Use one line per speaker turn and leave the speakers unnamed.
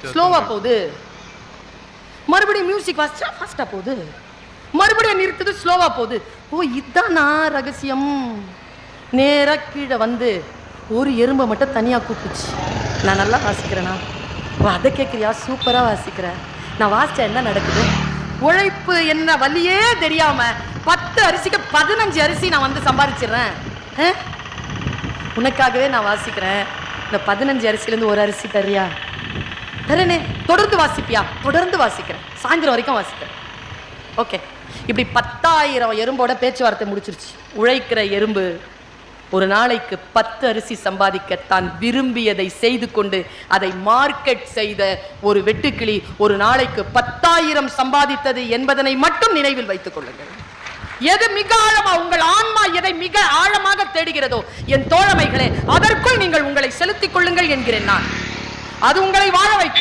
ஸ்லோவா போகுது. மறுபடியும் மியூசிக் வாசிச்சா ஃபாஸ்டா போகுது. மறுபடியும் நிறுத்துது, ஸ்லோவா போகுது. ஓ, இதானா ரகசியம். நேரா கீழே வந்து ஒரு எறும்பை மட்டும் தனியா கூப்பிடுச்சு. நான் நல்லா வாசிக்கிறேனா? அதை கேட்குறியா? சூப்பரா வாசிக்கிறேன். நான் வாசிச்சா என்ன நடக்குது? உழைப்பு என்ன வழியே தெரியாம 10 அரிசிக்கு 15 அரிசி நான் வந்து சம்பாதிச்சிடுறேன். உனக்காகவே நான் வாசிக்கிறேன். இந்த 15 அரிசியிலேருந்து ஒரு அரிசி தரியா? தரேனே. தொடர்ந்து வாசிப்பியா? தொடர்ந்து வாசிக்கிறேன். சாயந்தரம் வரைக்கும் வாசிக்கிறேன். ஓகே. இப்படி 10,000 எறும்போட பேச்சுவார்த்தை முடிச்சிருச்சு. உழைக்கிற எறும்பு ஒரு நாளைக்கு 10 அரிசி சம்பாதிக்க தான் விரும்பியதை செய்து கொண்டு அதை மார்க்கெட் செய்த ஒரு வெட்டுக்கிளி ஒரு நாளைக்கு 10,000 சம்பாதித்தது என்பதனை மட்டும் நினைவில் வைத்துக் கொள்ளுங்கள். எது மிக ஆழமா உங்கள் ஆன்மா எதை மிக ஆழமாக தேடுகிறதோ என் தோழமைகளே, அதற்குள் நீங்கள் உங்களை செலுத்திக் கொள்ளுங்கள் என்கிறேன் நான். அது உங்களை வாழ வைக்கும்.